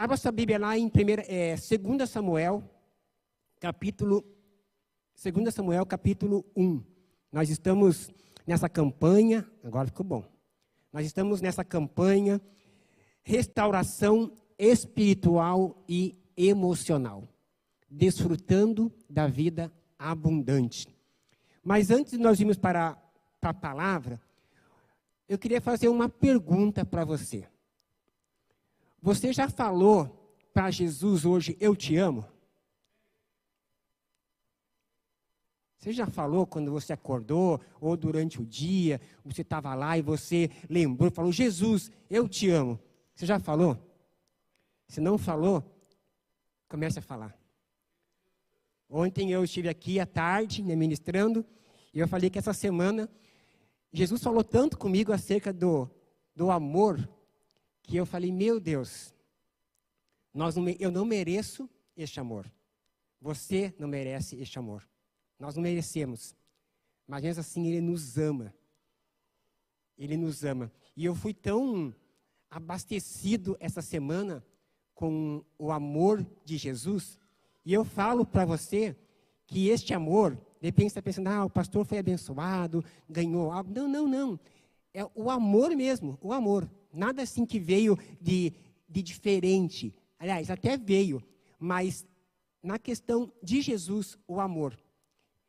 Abra sua Bíblia lá em 2 Samuel, capítulo 1. Nós estamos nessa campanha, agora ficou bom. Nós estamos nessa campanha, restauração espiritual e emocional, desfrutando da vida abundante. Mas antes de nós irmos para a palavra, eu queria fazer uma pergunta para você. Você já falou para Jesus hoje, eu te amo? Você já falou quando você acordou, ou durante o dia, você estava lá e você lembrou, falou, Jesus, eu te amo. Você já falou? Se não falou, comece a falar. Ontem eu estive aqui à tarde, ministrando, e eu falei que essa semana, Jesus falou tanto comigo acerca do amor, que eu falei, meu Deus, eu não mereço este amor. Você não merece este amor. Nós não merecemos. Mas mesmo assim, Ele nos ama. Ele nos ama. E eu fui tão abastecido essa semana com o amor de Jesus. E eu falo para você que este amor, de repente você está pensando, o pastor foi abençoado, ganhou algo. Não. É o amor mesmo, o amor. Nada assim que veio de diferente. Aliás, até veio, mas na questão de Jesus, o amor.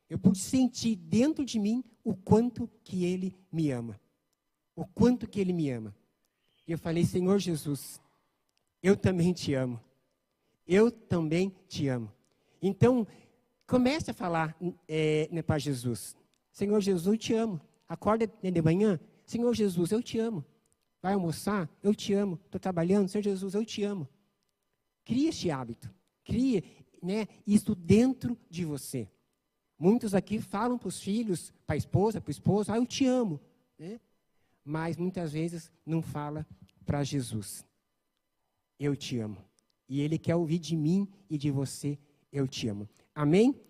Eu pude sentir dentro de mim o quanto que Ele me ama. O quanto que Ele me ama. E eu falei, Senhor Jesus, eu também te amo. Eu também te amo. Então, comece a falar para Jesus. Senhor Jesus, eu te amo. Acorda de manhã. Senhor Jesus, eu te amo. Vai almoçar? Eu te amo. Estou trabalhando? Senhor Jesus, eu te amo. Crie este hábito. Crie isso dentro de você. Muitos aqui falam para os filhos, para a esposa, para o esposo, eu te amo. Mas muitas vezes não fala para Jesus. Eu te amo. E Ele quer ouvir de mim e de você, eu te amo. Amém?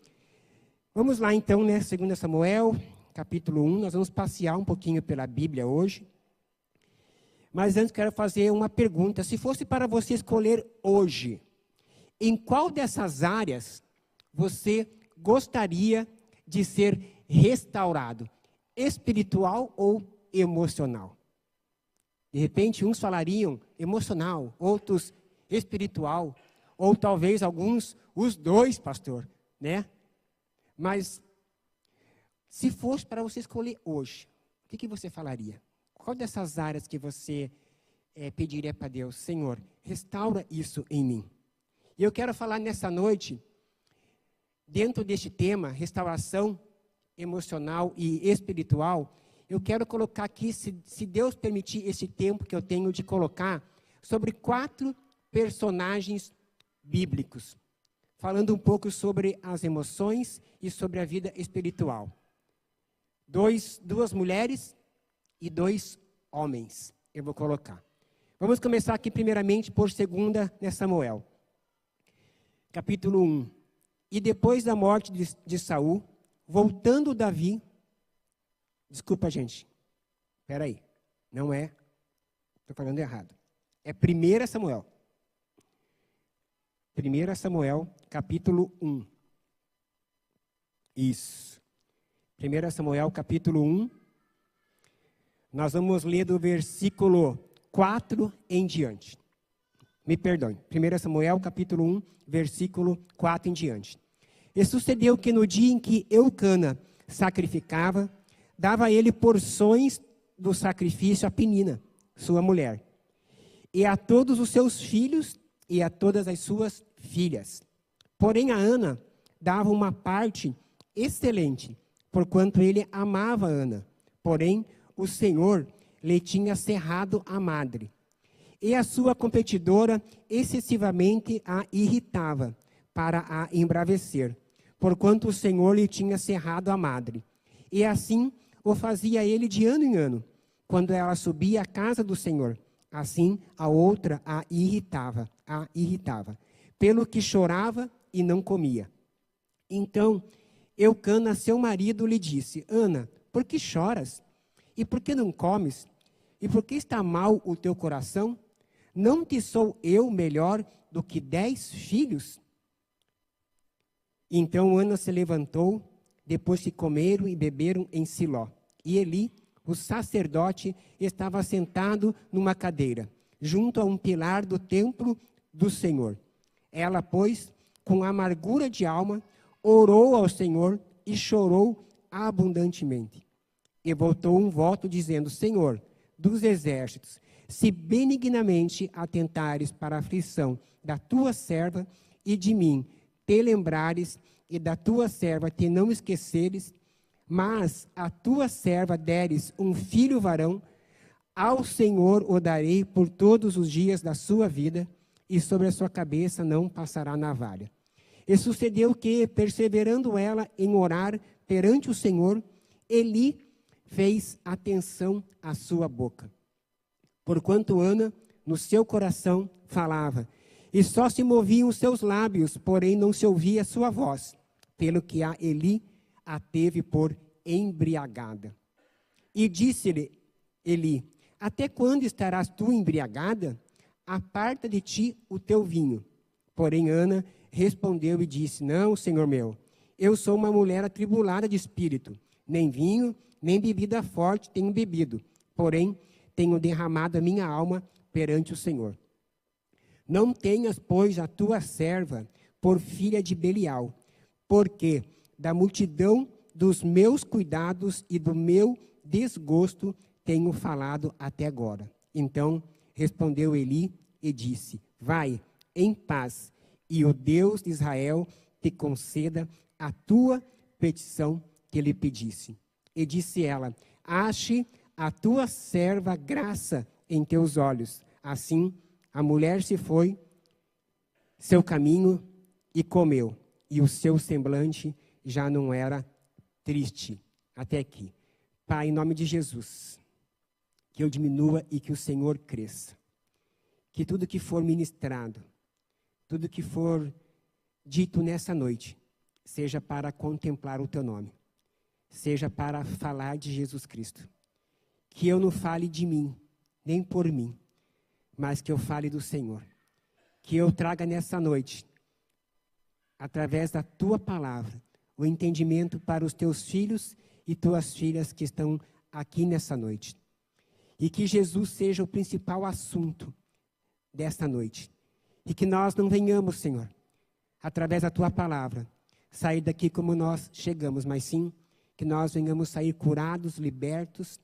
Vamos lá então, 2 Samuel, capítulo 1. Nós vamos passear um pouquinho pela Bíblia hoje. Mas antes quero fazer uma pergunta. Se fosse para você escolher hoje, em qual dessas áreas você gostaria de ser restaurado? Espiritual ou emocional? De repente, uns falariam emocional, outros espiritual, ou talvez alguns, os dois, pastor, Mas, se fosse para você escolher hoje, o que você falaria? Qual dessas áreas que você pediria para Deus? Senhor, restaura isso em mim. E eu quero falar nessa noite, dentro deste tema, restauração emocional e espiritual, eu quero colocar aqui, se Deus permitir esse tempo que eu tenho de colocar, sobre 4 personagens bíblicos, falando um pouco sobre as emoções e sobre a vida espiritual. Duas mulheres e 2 homens, eu vou colocar. Vamos começar aqui primeiramente por 2 Samuel, capítulo 1. E depois da morte de Saul, voltando Davi, desculpa gente, espera aí, não é, estou falando errado, é 1 Samuel. 1 Samuel, capítulo 1. Isso. 1 Samuel, capítulo 1. Nós vamos ler do versículo 4 em diante. Me perdoe. 1 Samuel, capítulo 1, versículo 4 em diante. E sucedeu que no dia em que Eucana sacrificava, dava a ele porções do sacrifício a Penina, sua mulher, e a todos os seus filhos e a todas as suas filhas. Porém a Ana dava uma parte excelente, porquanto ele amava Ana. Porém o Senhor lhe tinha cerrado a madre. E a sua competidora excessivamente a irritava, para a embravecer, porquanto o Senhor lhe tinha cerrado a madre. E assim o fazia ele de ano em ano, quando ela subia à casa do Senhor. Assim a outra a irritava, pelo que chorava e não comia. Então Eucana, seu marido, lhe disse: Ana, por que choras? E por que não comes? E por que está mal o teu coração? Não te sou eu melhor do que 10 filhos? Então Ana se levantou, depois que comeram e beberam em Siló. E Eli, o sacerdote, estava sentado numa cadeira, junto a um pilar do templo do Senhor. Ela, pois, com amargura de alma, orou ao Senhor e chorou abundantemente. E voltou um voto dizendo: Senhor dos exércitos, se benignamente atentares para a aflição da tua serva e de mim te lembrares, e da tua serva te não esqueceres, mas a tua serva deres um filho varão, ao Senhor o darei por todos os dias da sua vida, e sobre a sua cabeça não passará navalha. E sucedeu que, perseverando ela em orar perante o Senhor, Eli fez atenção à sua boca. Porquanto Ana, no seu coração, falava, e só se moviam os seus lábios, porém não se ouvia a sua voz, pelo que a Eli a teve por embriagada. E disse-lhe Eli: até quando estarás tu embriagada? Aparta de ti o teu vinho. Porém Ana respondeu e disse: não, Senhor meu, eu sou uma mulher atribulada de espírito, nem vinho, nem bebida forte tenho bebido, porém tenho derramado a minha alma perante o Senhor. Não tenhas, pois, a tua serva por filha de Belial, porque da multidão dos meus cuidados e do meu desgosto tenho falado até agora. Então respondeu Eli e disse: vai em paz, e o Deus de Israel te conceda a tua petição que lhe pedisse. E disse ela: ache a tua serva graça em teus olhos. Assim a mulher se foi seu caminho e comeu, e o seu semblante já não era triste. Até aqui. Pai, em nome de Jesus, que eu diminua e que o Senhor cresça. Que tudo que for ministrado, tudo que for dito nessa noite, seja para contemplar o teu nome, seja para falar de Jesus Cristo. Que eu não fale de mim, nem por mim, mas que eu fale do Senhor. Que eu traga nessa noite, através da tua palavra, o entendimento para os teus filhos e tuas filhas que estão aqui nessa noite. E que Jesus seja o principal assunto desta noite. E que nós não venhamos, Senhor, através da tua palavra, sair daqui como nós chegamos, mas sim que nós venhamos sair curados, libertos,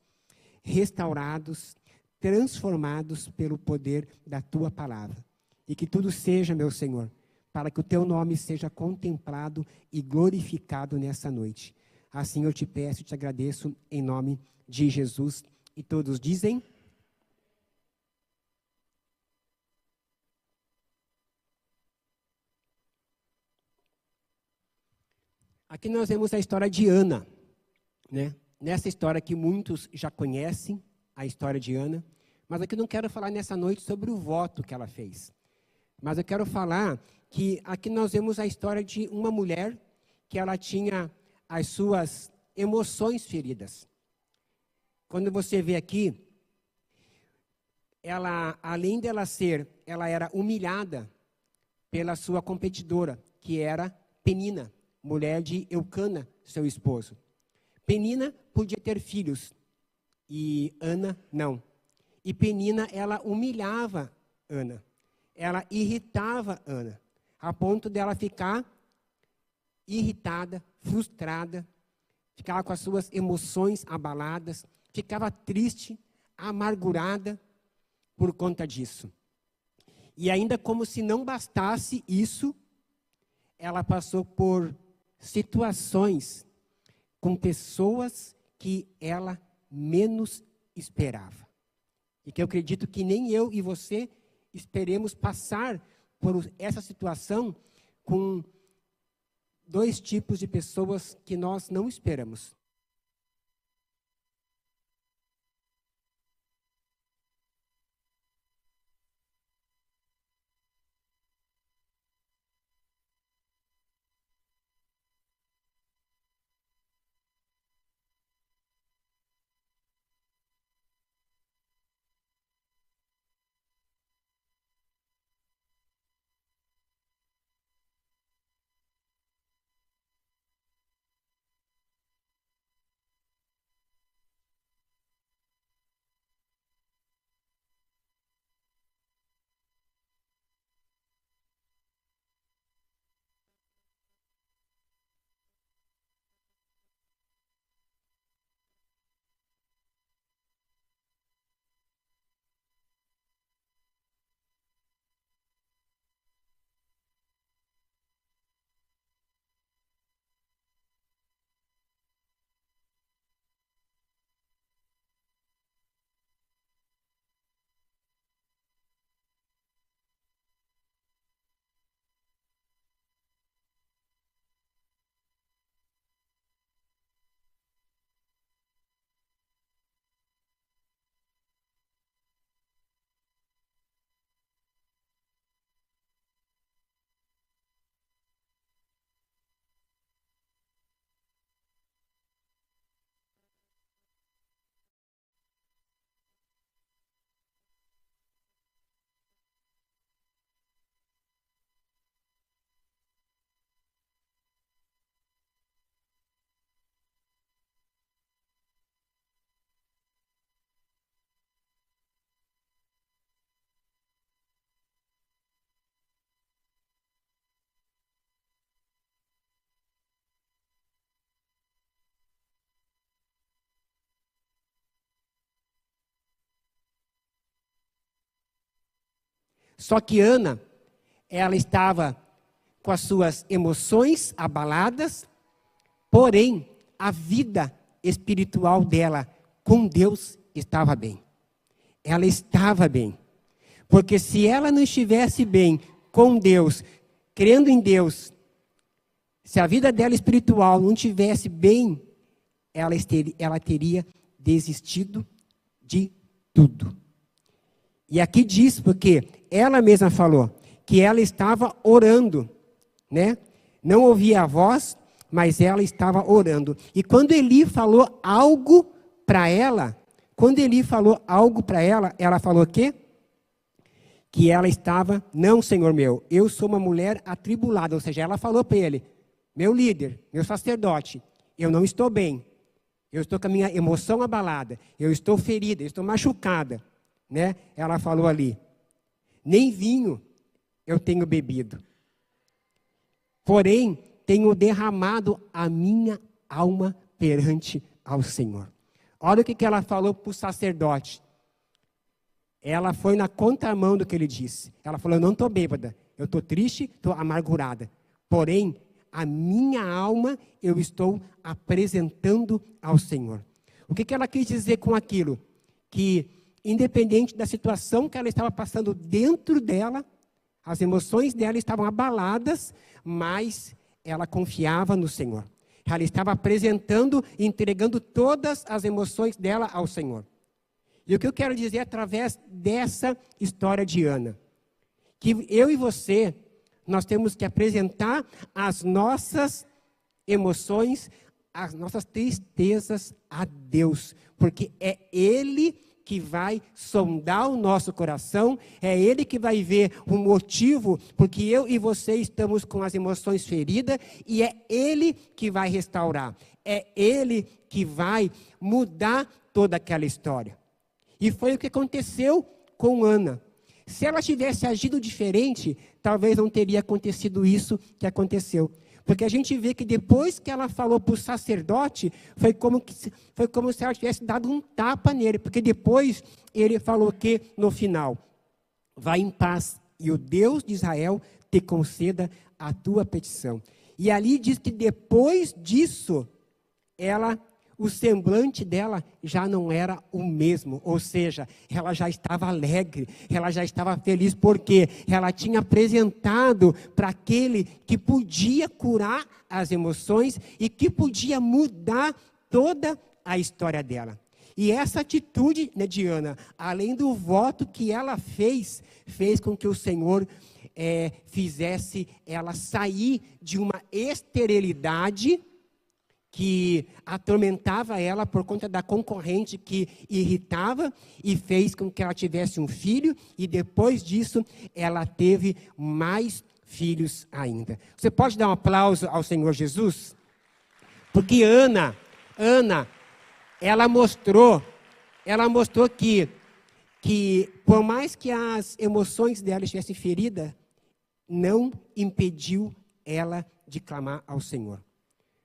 restaurados, transformados pelo poder da tua palavra. E que tudo seja, meu Senhor, para que o teu nome seja contemplado e glorificado nessa noite. Assim eu te peço e te agradeço em nome de Jesus. E todos dizem: aqui nós vemos a história de Ana, né? Nessa história que muitos já conhecem, a história de Ana, mas aqui eu não quero falar nessa noite sobre o voto que ela fez. Mas eu quero falar que aqui nós vemos a história de uma mulher que ela tinha as suas emoções feridas. Quando você vê aqui, ela, além dela ela era humilhada pela sua competidora, que era Penina, mulher de Eucana, seu esposo. Penina podia ter filhos e Ana não. E Penina, ela humilhava Ana. Ela irritava Ana, a ponto dela ficar irritada, frustrada, ficava com as suas emoções abaladas, ficava triste, amargurada por conta disso. E ainda como se não bastasse isso, ela passou por situações com pessoas que ela menos esperava. E que eu acredito que nem eu e você esperemos passar por essa situação com dois tipos de pessoas que nós não esperamos. Só que Ana, ela estava com as suas emoções abaladas, porém, a vida espiritual dela com Deus estava bem. Ela estava bem. Porque se ela não estivesse bem com Deus, crendo em Deus, se a vida dela espiritual não estivesse bem, ela teria desistido de tudo. E aqui diz, porque ela mesma falou, que ela estava orando, né? Não ouvia a voz, mas ela estava orando. E quando Eli falou algo para ela, ela falou o quê? Que ela estava, não, Senhor meu, eu sou uma mulher atribulada. Ou seja, ela falou para ele, meu líder, meu sacerdote, eu não estou bem. Eu estou com a minha emoção abalada. Eu estou ferida, eu estou machucada. Né? Ela falou ali, nem vinho eu tenho bebido. Porém, tenho derramado a minha alma perante ao Senhor. Olha o que ela falou para o sacerdote. Ela foi na contramão do que ele disse. Ela falou, eu não estou bêbada, eu estou triste, estou amargurada. Porém, a minha alma eu estou apresentando ao Senhor. O que ela quis dizer com aquilo? Que, independente da situação que ela estava passando dentro dela, as emoções dela estavam abaladas, mas ela confiava no Senhor. Ela estava apresentando e entregando todas as emoções dela ao Senhor. E o que eu quero dizer através dessa história de Ana, que eu e você, nós temos que apresentar as nossas emoções, as nossas tristezas a Deus, porque é Ele que vai sondar o nosso coração, é Ele que vai ver o motivo, porque eu e você estamos com as emoções feridas, e é Ele que vai restaurar, é Ele que vai mudar toda aquela história. E foi o que aconteceu com Ana. Se ela tivesse agido diferente, talvez não teria acontecido isso que aconteceu. Porque a gente vê que depois que ela falou para o sacerdote, foi como se ela tivesse dado um tapa nele. Porque depois ele falou que no final, vai em paz e o Deus de Israel te conceda a tua petição. E ali diz que depois disso, o semblante dela já não era o mesmo, ou seja, ela já estava alegre, ela já estava feliz, porque ela tinha apresentado para aquele que podia curar as emoções e que podia mudar toda a história dela. E essa atitude, né, de Ana, além do voto que ela fez com que o Senhor fizesse ela sair de uma esterilidade que atormentava ela por conta da concorrente que irritava e fez com que ela tivesse um filho, e depois disso ela teve mais filhos ainda. Você pode dar um aplauso ao Senhor Jesus? Porque Ana, ela mostrou que por mais que as emoções dela estivessem feridas, não impediu ela de clamar ao Senhor.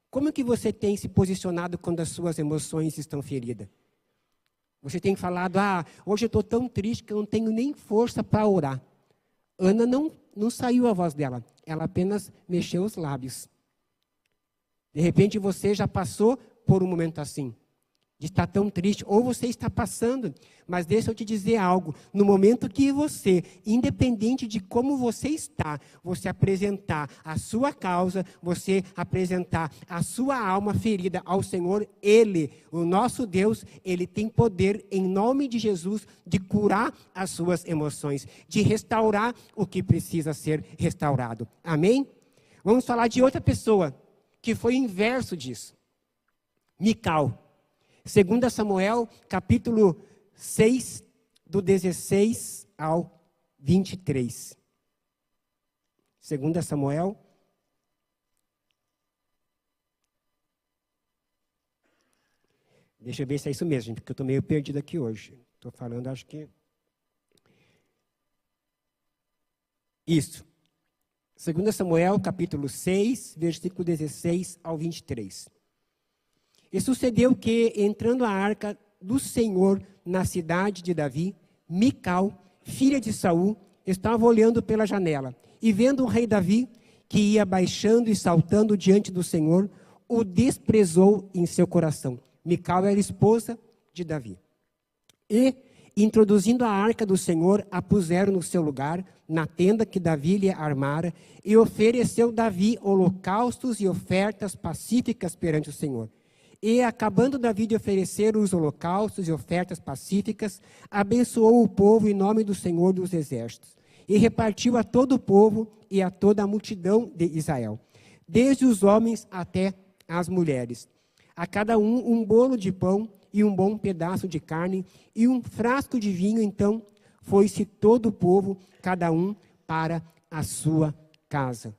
Como que você tem se posicionado quando as suas emoções estão feridas? Você tem falado, hoje eu estou tão triste que eu não tenho nem força para orar. Ana não saiu a voz dela, ela apenas mexeu os lábios. De repente você já passou por um momento assim, de estar tão triste, ou você está passando, mas deixa eu te dizer algo, no momento que você, independente de como você está, você apresentar a sua causa, você apresentar a sua alma ferida ao Senhor, Ele, o nosso Deus, Ele tem poder, em nome de Jesus, de curar as suas emoções, de restaurar o que precisa ser restaurado. Amém? Vamos falar de outra pessoa, que foi o inverso disso. Mical. 2 Samuel, capítulo 6, do 16 ao 23. 2 Samuel. Deixa eu ver se é isso mesmo, gente, porque eu estou meio perdido aqui hoje. Estou falando, acho que... Isso. 2 Samuel, capítulo 6, versículo 16 ao 23. E sucedeu que, entrando a arca do Senhor na cidade de Davi, Mical, filha de Saul, estava olhando pela janela e vendo o rei Davi, que ia baixando e saltando diante do Senhor, o desprezou em seu coração. Mical era esposa de Davi. E, introduzindo a arca do Senhor, a puseram no seu lugar, na tenda que Davi lhe armara, e ofereceu Davi holocaustos e ofertas pacíficas perante o Senhor. E, acabando Davi de oferecer os holocaustos e ofertas pacíficas, abençoou o povo em nome do Senhor dos Exércitos, e repartiu a todo o povo e a toda a multidão de Israel, desde os homens até as mulheres. A cada um bolo de pão e um bom pedaço de carne e um frasco de vinho. Então foi-se todo o povo, cada um para a sua casa.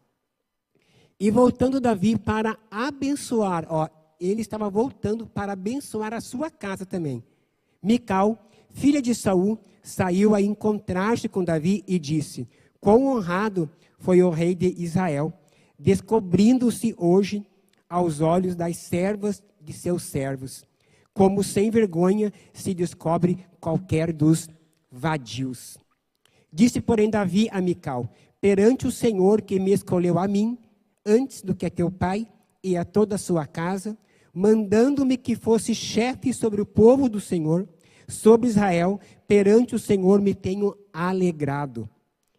E voltando Davi para abençoar, ele estava voltando para abençoar a sua casa também. Mical, filha de Saul, saiu a encontrar-se com Davi e disse: quão honrado foi o rei de Israel, descobrindo-se hoje aos olhos das servas de seus servos, como sem vergonha se descobre qualquer dos vadios. Disse, porém, Davi a Mical: perante o Senhor que me escolheu a mim, antes do que a teu pai e a toda a sua casa, mandando-me que fosse chefe sobre o povo do Senhor, sobre Israel, perante o Senhor me tenho alegrado.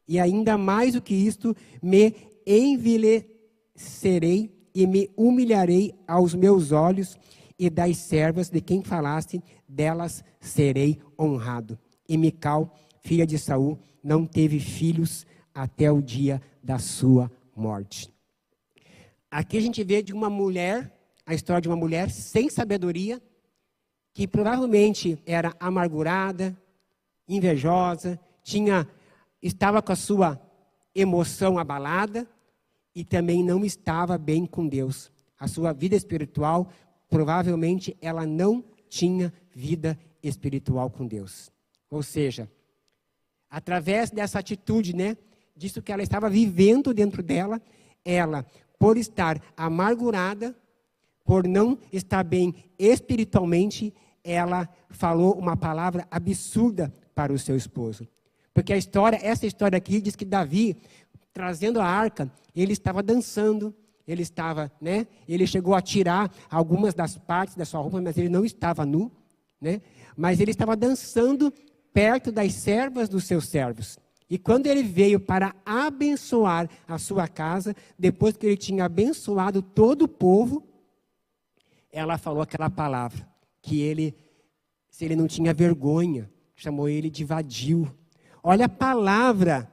E ainda mais do que isto, me envilecerei e me humilharei aos meus olhos, e das servas de quem falaste, delas serei honrado. E Mical, filha de Saul, não teve filhos até o dia da sua morte. Aqui a gente vê de uma mulher, a história de uma mulher sem sabedoria, que provavelmente era amargurada, invejosa, estava com a sua emoção abalada e também não estava bem com Deus. A sua vida espiritual, provavelmente ela não tinha vida espiritual com Deus. Ou seja, através dessa atitude, disso que ela estava vivendo dentro dela, ela, por estar amargurada, por não estar bem espiritualmente, ela falou uma palavra absurda para o seu esposo. Porque essa história aqui diz que Davi, trazendo a arca, ele estava dançando, ele chegou a tirar algumas das partes da sua roupa, mas ele não estava nu, mas ele estava dançando perto das servas dos seus servos. E quando ele veio para abençoar a sua casa, depois que ele tinha abençoado todo o povo, ela falou aquela palavra, que se ele não tinha vergonha, chamou ele de vadio. Olha a palavra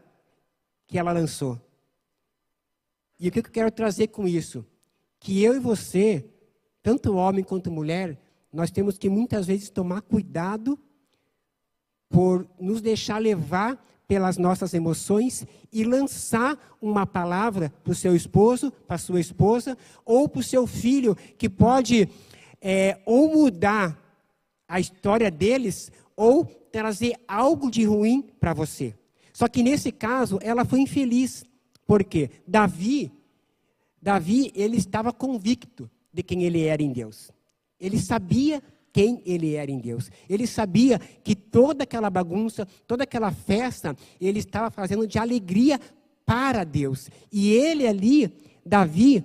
que ela lançou. E o que eu quero trazer com isso? Que eu e você, tanto homem quanto mulher, nós temos que muitas vezes tomar cuidado por nos deixar levar pelas nossas emoções e lançar uma palavra para o seu esposo, para a sua esposa, ou para o seu filho, que pode ou mudar a história deles, ou trazer algo de ruim para você. Só que nesse caso, ela foi infeliz. Por quê? Davi, ele estava convicto de quem ele era em Deus. Ele sabia quem ele era em Deus. Ele sabia que toda aquela bagunça, toda aquela festa, ele estava fazendo de alegria para Deus. E ele ali, Davi,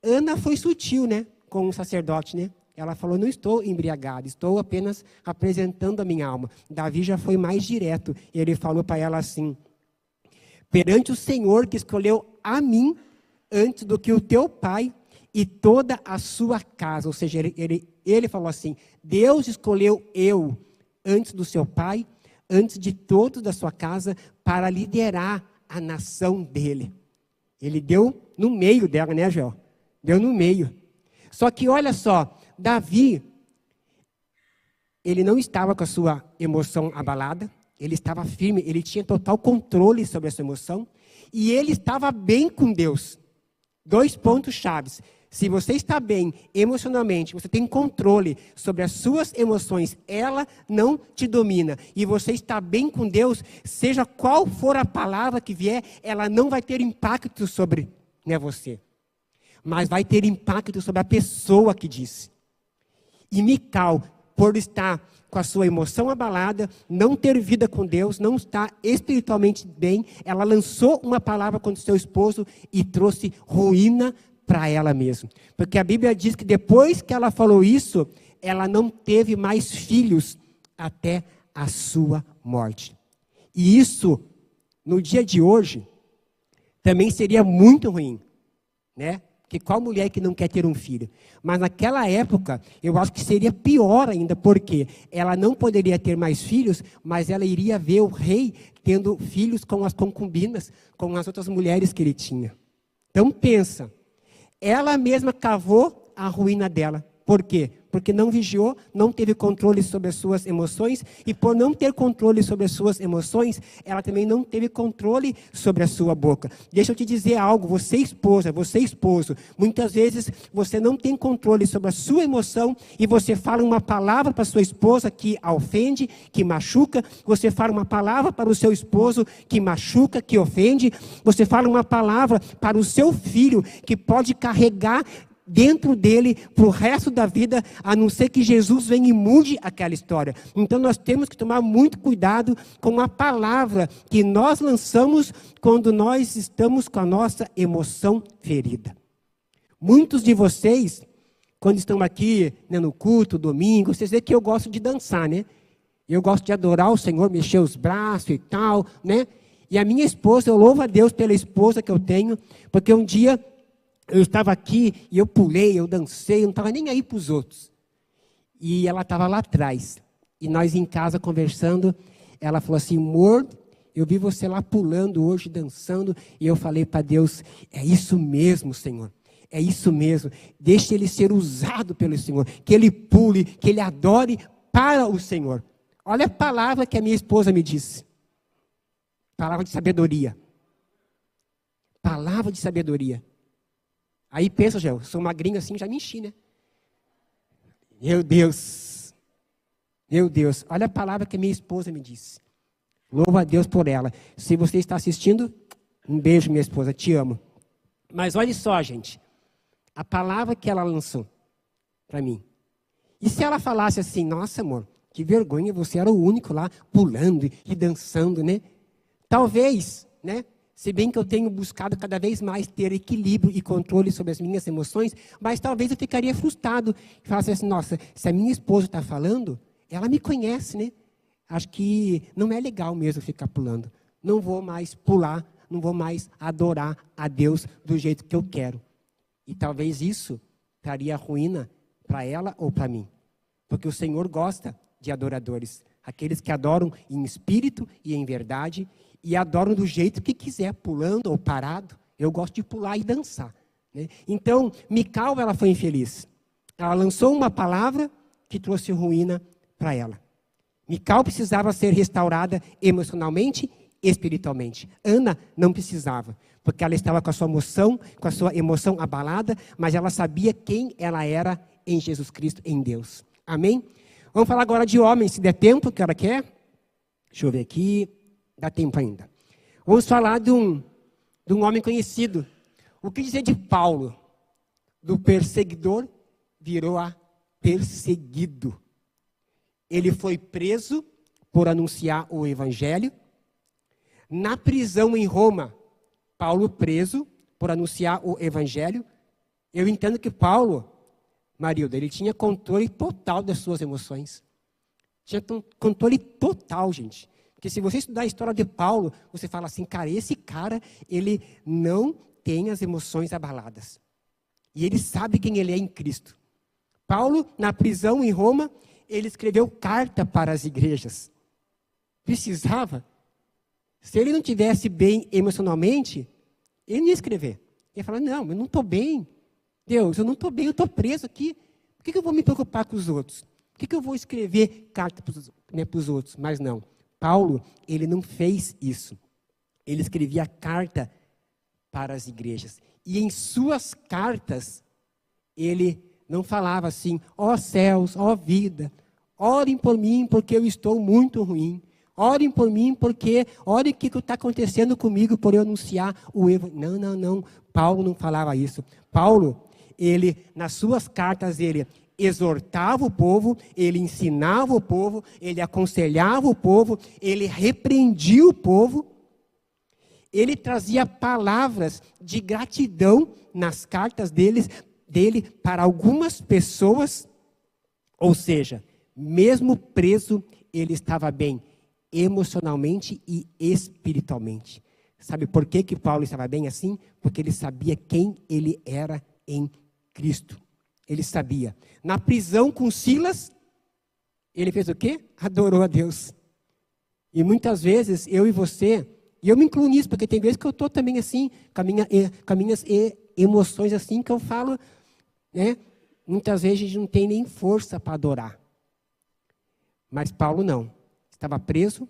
Ana foi sutil, com o sacerdote, Ela falou, não estou embriagado, estou apenas apresentando a minha alma. Davi já foi mais direto. Ele falou para ela assim: perante o Senhor que escolheu a mim antes do que o teu pai e toda a sua casa. Ou seja, ele falou assim: Deus escolheu eu antes do seu pai, antes de todos da sua casa, para liderar a nação dele. Ele deu no meio dela, Joel? Deu no meio. Só que olha só, Davi, ele não estava com a sua emoção abalada, ele estava firme, ele tinha total controle sobre a sua emoção, e ele estava bem com Deus. 2 pontos chaves. Se você está bem emocionalmente, você tem controle sobre as suas emoções, ela não te domina, e você está bem com Deus, seja qual for a palavra que vier, ela não vai ter impacto sobre você, mas vai ter impacto sobre a pessoa que disse. E Mical, por estar com a sua emoção abalada, não ter vida com Deus, não estar espiritualmente bem, ela lançou uma palavra contra o seu esposo e trouxe ruína para ela mesma. Porque a Bíblia diz que depois que ela falou isso, ela não teve mais filhos até a sua morte. E isso, no dia de hoje, também seria muito ruim, né? Porque qual mulher que não quer ter um filho? Mas naquela época, eu acho que seria pior ainda, porque ela não poderia ter mais filhos, mas ela iria ver o rei tendo filhos com as concubinas, com as outras mulheres que ele tinha. Então pensa, ela mesma cavou a ruína dela. Por quê? Porque não vigiou, não teve controle sobre as suas emoções, e por não ter controle sobre as suas emoções, ela também não teve controle sobre a sua boca. Deixa eu te dizer algo, você esposa, você esposo, muitas vezes você não tem controle sobre a sua emoção, e você fala uma palavra para sua esposa que a ofende, que machuca, você fala uma palavra para o seu esposo que machuca, que ofende, você fala uma palavra para o seu filho que pode carregar dentro dele para o resto da vida, a não ser que Jesus venha e mude aquela história. Então nós temos que tomar muito cuidado com a palavra que nós lançamos quando nós estamos com a nossa emoção ferida. Muitos de vocês, quando estão aqui, né, no culto, domingo, vocês veem que eu gosto de dançar, né? Eu gosto de adorar o Senhor, mexer os braços e tal, né? E a minha esposa, eu louvo a Deus pela esposa que eu tenho, porque um dia eu estava aqui e eu pulei, eu dancei, eu não estava nem aí para os outros. E ela estava lá atrás. E nós em casa conversando, ela falou assim, amor, eu vi você lá pulando hoje, dançando. E eu falei para Deus, é isso mesmo, Senhor. É isso mesmo. Deixe ele ser usado pelo Senhor. Que ele pule, que ele adore para o Senhor. Olha a palavra que a minha esposa me disse. Palavra de sabedoria. Palavra de sabedoria. Aí pensa, Gel, sou magrinho assim, já me enchi, né? Meu Deus, olha a palavra que a minha esposa me disse. Louvo a Deus por ela. Se você está assistindo, um beijo, minha esposa, te amo. Mas olha só, gente, a palavra que ela lançou para mim. E se ela falasse assim, nossa, amor, que vergonha, você era o único lá pulando e dançando, né? Talvez, né? Se bem que eu tenho buscado cada vez mais ter equilíbrio e controle sobre as minhas emoções, mas talvez eu ficaria frustrado e falasse assim, nossa, se a minha esposa está falando, ela me conhece, né? Acho que não é legal mesmo ficar pulando. Não vou mais pular, não vou mais adorar a Deus do jeito que eu quero. E talvez isso traria ruína para ela ou para mim. Porque o Senhor gosta de adoradores. Aqueles que adoram em espírito e em verdade, e adoram do jeito que quiser, pulando ou parado. Eu gosto de pular e dançar, né? Então, Mical, ela foi infeliz. Ela lançou uma palavra que trouxe ruína para ela. Mical precisava ser restaurada emocionalmente e espiritualmente. Ana não precisava, porque ela estava com a sua emoção abalada, mas ela sabia quem ela era em Jesus Cristo, em Deus. Amém? Vamos falar agora de homens, se der tempo, que ela quer. Deixa eu ver aqui. Dá tempo ainda. Vamos falar de um homem conhecido. O que dizer de Paulo? Do perseguidor virou a perseguido. Ele foi preso por anunciar o evangelho. Na prisão em Roma, Paulo preso por anunciar o evangelho. Eu entendo que Paulo, Marilda, ele tinha controle total das suas emoções. Tinha controle total, gente. Porque se você estudar a história de Paulo, você fala assim, cara, esse cara, ele não tem as emoções abaladas. E ele sabe quem ele é em Cristo. Paulo, na prisão em Roma, ele escreveu carta para as igrejas. Precisava. Se ele não tivesse bem emocionalmente, ele não ia escrever. Ele ia falar, não, eu não estou bem. Deus, eu não estou bem, eu estou preso aqui. Por que eu vou me preocupar com os outros? Por que eu vou escrever carta para os outros? Mas não. Paulo, ele não fez isso. Ele escrevia carta para as igrejas. E em suas cartas, ele não falava assim, ó céus, ó vida, orem por mim porque eu estou muito ruim. Orem por mim porque, olha o que está acontecendo comigo por eu anunciar o evangelho. Não. Paulo não falava isso. Paulo, ele, nas suas cartas, ele exortava o povo, ele ensinava o povo, ele aconselhava o povo, ele repreendia o povo, ele trazia palavras de gratidão nas cartas dele para algumas pessoas, ou seja, mesmo preso, ele estava bem emocionalmente e espiritualmente. Sabe por que Paulo estava bem assim? Porque ele sabia quem ele era em Cristo. Ele sabia. Na prisão com Silas, ele fez o quê? Adorou a Deus. E muitas vezes, eu e você, e eu me incluo nisso, porque tem vezes que eu estou também assim, com as minhas emoções assim, que eu falo, né? Muitas vezes a gente não tem nem força para adorar. Mas Paulo não. Estava preso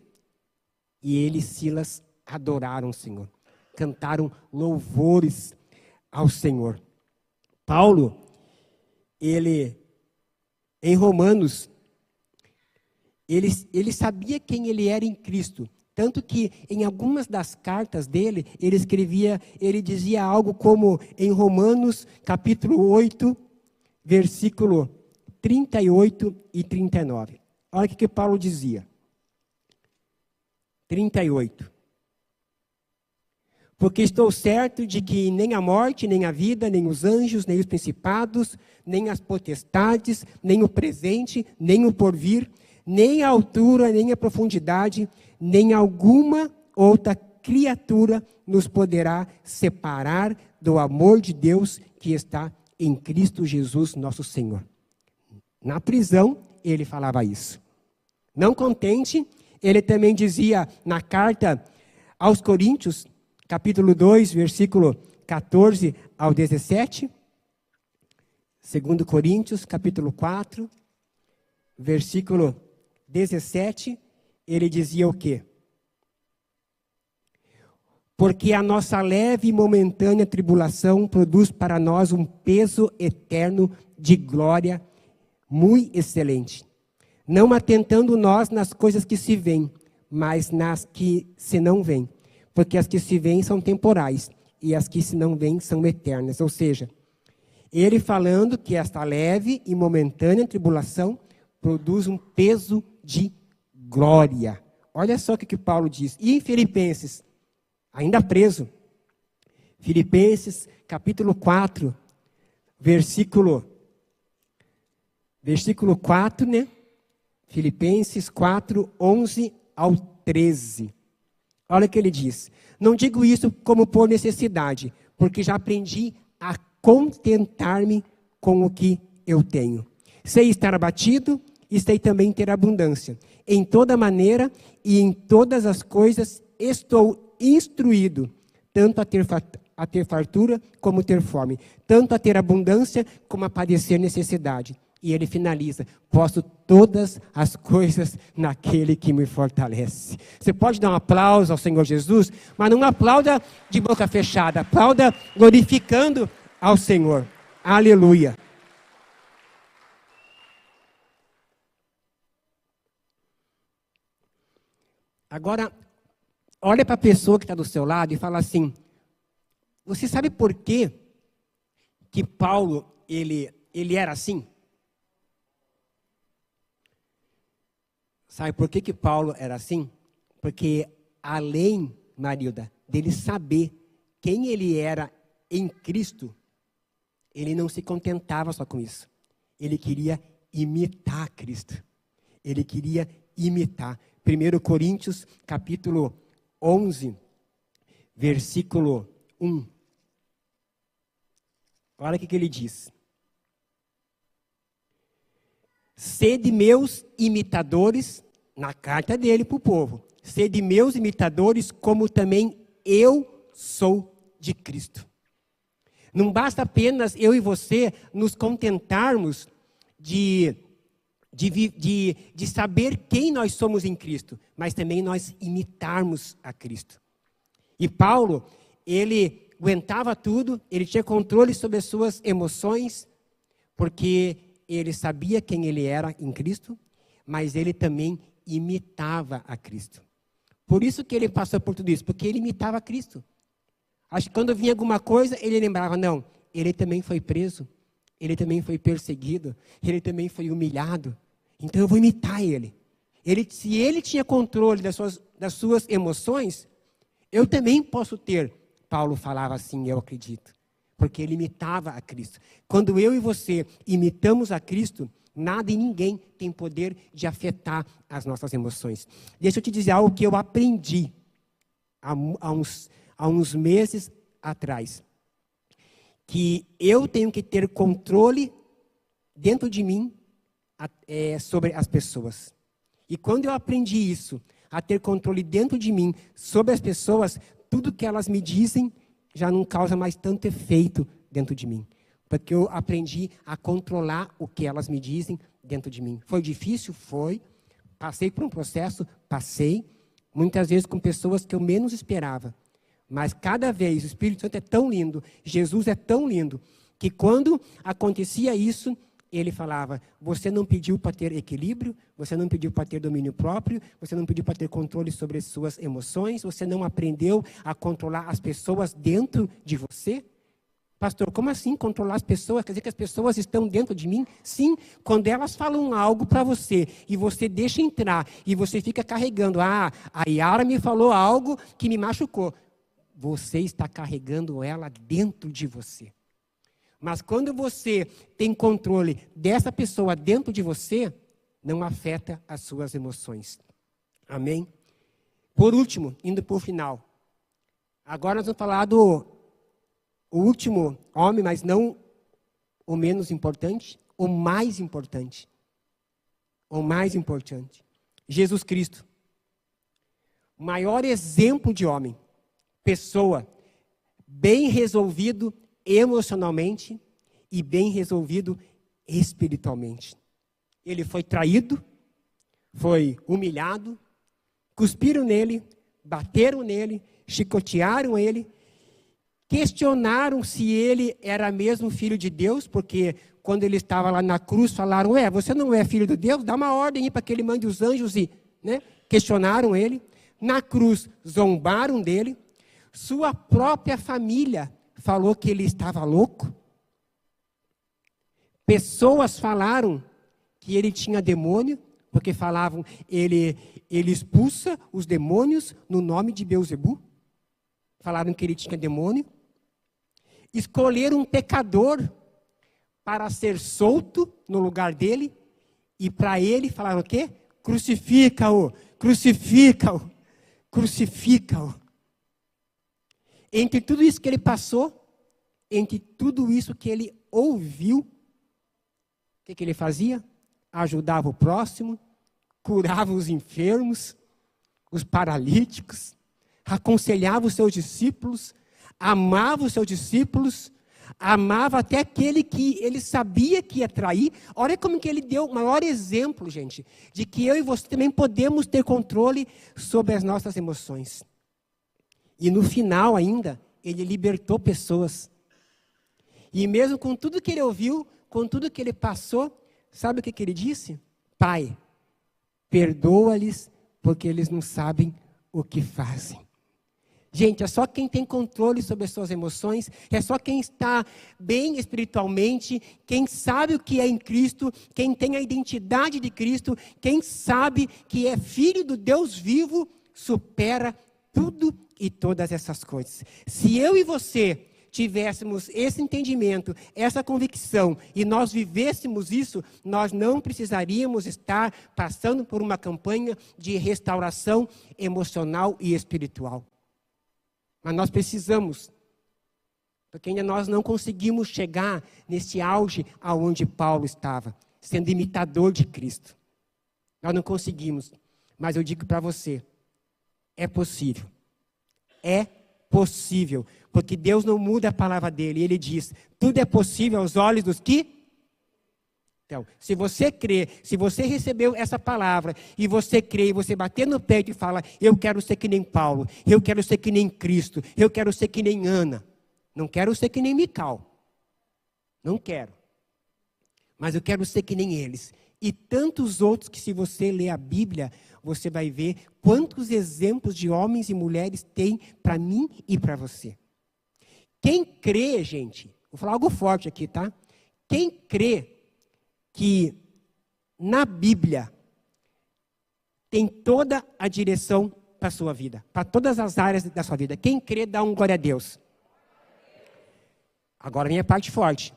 e ele e Silas adoraram o Senhor. Cantaram louvores ao Senhor. Paulo, ele, em Romanos, ele sabia quem ele era em Cristo. Tanto que em algumas das cartas dele, ele dizia algo como em Romanos capítulo 8, versículo 38 e 39. Olha o que Paulo dizia. 38. Porque estou certo de que nem a morte, nem a vida, nem os anjos, nem os principados, nem as potestades, nem o presente, nem o porvir, nem a altura, nem a profundidade, nem alguma outra criatura nos poderá separar do amor de Deus que está em Cristo Jesus, nosso Senhor. Na prisão, ele falava isso. Não contente, ele também dizia na carta aos Coríntios, capítulo 2, versículo 14 ao 17. 2 Coríntios, capítulo 4, versículo 17, ele dizia o quê? Porque a nossa leve e momentânea tribulação produz para nós um peso eterno de glória muito excelente. Não atentando nós nas coisas que se veem, mas nas que se não veem. Porque as que se veem são temporais, e as que se não veem são eternas. Ou seja, ele falando que esta leve e momentânea tribulação produz um peso de glória. Olha só o que Paulo diz. E em Filipenses, ainda preso, Filipenses capítulo 4, versículo 4, né? Filipenses 4, 11 ao 13. Olha o que ele diz. Não digo isso como por necessidade, porque já aprendi a contentar-me com o que eu tenho. Sei estar abatido e sei também ter abundância. Em toda maneira e em todas as coisas estou instruído, tanto a ter fartura como ter fome, tanto a ter abundância como a padecer necessidade. E ele finaliza, posso todas as coisas naquele que me fortalece. Você pode dar um aplauso ao Senhor Jesus, mas não aplauda de boca fechada, aplauda glorificando ao Senhor. Aleluia. Agora, olha para a pessoa que está do seu lado e fala assim, você sabe por que Paulo, ele era assim? Sabe por que Paulo era assim? Porque além, Marilda, dele saber quem ele era em Cristo, ele não se contentava só com isso. Ele queria imitar Cristo. Ele queria imitar. 1 Coríntios, capítulo 11, versículo 1. Olha o que ele diz. Sede meus imitadores, na carta dele para o povo. Sede meus imitadores, como também eu sou de Cristo. Não basta apenas eu e você nos contentarmos de saber quem nós somos em Cristo, mas também nós imitarmos a Cristo. E Paulo, ele aguentava tudo, ele tinha controle sobre as suas emoções, porque ele sabia quem ele era em Cristo, mas ele também imitava a Cristo. Por isso que ele passou por tudo isso, porque ele imitava a Cristo. Acho que quando vinha alguma coisa, ele lembrava, não, ele também foi preso, ele também foi perseguido, ele também foi humilhado. Então eu vou imitar ele. Se ele tinha controle das suas emoções, eu também posso ter. Paulo falava assim, eu acredito. Porque ele imitava a Cristo. Quando eu e você imitamos a Cristo, nada e ninguém tem poder de afetar as nossas emoções. Deixa eu te dizer algo que eu aprendi há uns meses atrás. Que eu tenho que ter controle dentro de mim sobre as pessoas. E quando eu aprendi isso, a ter controle dentro de mim sobre as pessoas, tudo que elas me dizem já não causa mais tanto efeito dentro de mim. Porque eu aprendi a controlar o que elas me dizem dentro de mim. Foi difícil? Foi. Passei por um processo? Passei. Muitas vezes com pessoas que eu menos esperava. Mas cada vez, o Espírito Santo é tão lindo, Jesus é tão lindo, que quando acontecia isso, ele falava, você não pediu para ter equilíbrio, você não pediu para ter domínio próprio, você não pediu para ter controle sobre as suas emoções, você não aprendeu a controlar as pessoas dentro de você? Pastor, como assim controlar as pessoas? Quer dizer que as pessoas estão dentro de mim? Sim, quando elas falam algo para você e você deixa entrar e você fica carregando, a Yara me falou algo que me machucou. Você está carregando ela dentro de você. Mas quando você tem controle dessa pessoa dentro de você, não afeta as suas emoções. Amém? Por último, indo para o final. Agora nós vamos falar do último homem, mas não o menos importante, o mais importante. O mais importante. Jesus Cristo. O maior exemplo de homem. Pessoa bem resolvido emocionalmente e bem resolvido espiritualmente. Ele foi traído, foi humilhado, cuspiram nele, bateram nele, chicotearam ele, questionaram se ele era mesmo filho de Deus, porque quando ele estava lá na cruz falaram, você não é filho de Deus? Dá uma ordem aí para que ele mande os anjos e, questionaram ele. Na cruz zombaram dele. Sua própria família falou que ele estava louco. Pessoas falaram que ele tinha demônio, porque falavam, ele expulsa os demônios no nome de Beelzebu. Falaram que ele tinha demônio. Escolheram um pecador para ser solto no lugar dele. E para ele falaram o quê? Crucifica-o, crucifica-o, crucifica-o. Entre tudo isso que ele passou, entre tudo isso que ele ouviu, o que ele fazia? Ajudava o próximo, curava os enfermos, os paralíticos, aconselhava os seus discípulos, amava os seus discípulos, amava até aquele que ele sabia que ia trair. Olha como que ele deu o maior exemplo, gente, de que eu e você também podemos ter controle sobre as nossas emoções. E no final ainda, ele libertou pessoas. E mesmo com tudo que ele ouviu, com tudo que ele passou, sabe o que ele disse? Pai, perdoa-lhes, porque eles não sabem o que fazem. Gente, é só quem tem controle sobre as suas emoções, é só quem está bem espiritualmente, quem sabe o que é em Cristo, quem tem a identidade de Cristo, quem sabe que é filho do Deus vivo, supera tudo e todas essas coisas. Se eu e você tivéssemos esse entendimento, essa convicção, e nós vivêssemos isso, nós não precisaríamos estar passando por uma campanha de restauração emocional e espiritual. Mas nós precisamos, porque ainda nós não conseguimos chegar nesse auge aonde Paulo estava, sendo imitador de Cristo. Nós não conseguimos, mas eu digo para você, é possível. É possível, porque Deus não muda a palavra dele, ele diz, tudo é possível aos olhos dos que... Então, se você crê, se você recebeu essa palavra, e você crê, e você bater no peito e fala, eu quero ser que nem Paulo, eu quero ser que nem Cristo, eu quero ser que nem Ana, não quero ser que nem Mical, não quero, mas eu quero ser que nem eles, e tantos outros que se você ler a Bíblia, você vai ver quantos exemplos de homens e mulheres tem para mim e para você. Quem crê, gente, vou falar algo forte aqui, tá? Quem crê que na Bíblia tem toda a direção para a sua vida, para todas as áreas da sua vida? Quem crê, dá um glória a Deus. Agora vem a parte forte.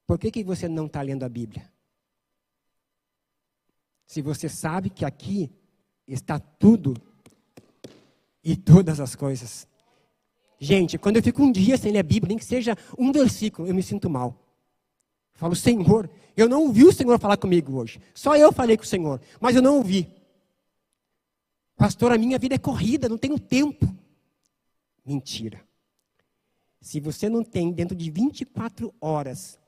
Por que você não está lendo a Bíblia? Se você sabe que aqui está tudo e todas as coisas. Gente, quando eu fico um dia sem ler a Bíblia, nem que seja um versículo, eu me sinto mal. Falo, Senhor, eu não ouvi o Senhor falar comigo hoje. Só eu falei com o Senhor, mas eu não ouvi. Pastor, a minha vida é corrida, não tenho tempo. Mentira. Se você não tem dentro de 24 horas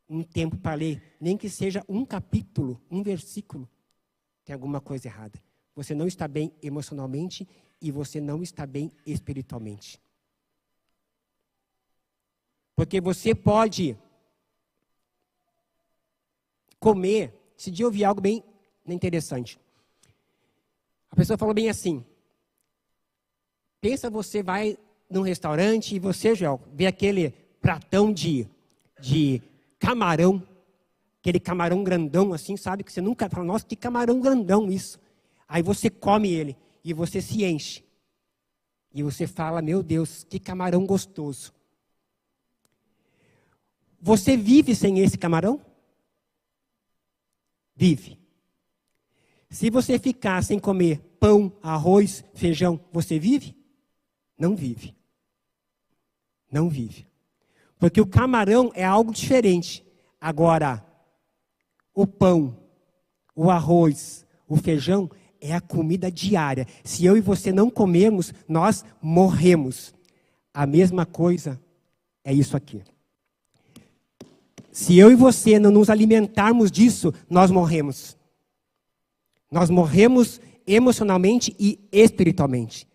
um tempo para ler, nem que seja um capítulo, um versículo, tem alguma coisa errada. Você não está bem emocionalmente e você não está bem espiritualmente. Porque você pode comer. Esse dia eu vi algo bem interessante. A pessoa falou bem assim: pensa, você vai num restaurante e você, Joel, vê aquele pratão de camarão, aquele camarão grandão assim, sabe? Que você nunca fala, nossa, que camarão grandão isso. Aí você come ele e você se enche. E você fala, meu Deus, que camarão gostoso. Você vive sem esse camarão? Vive. Se você ficar sem comer pão, arroz, feijão, você vive? Não vive. Não vive. Porque o camarão é algo diferente. Agora, o pão, o arroz, o feijão é a comida diária. Se eu e você não comermos, nós morremos. A mesma coisa é isso aqui. Se eu e você não nos alimentarmos disso, nós morremos. Nós morremos emocionalmente e espiritualmente.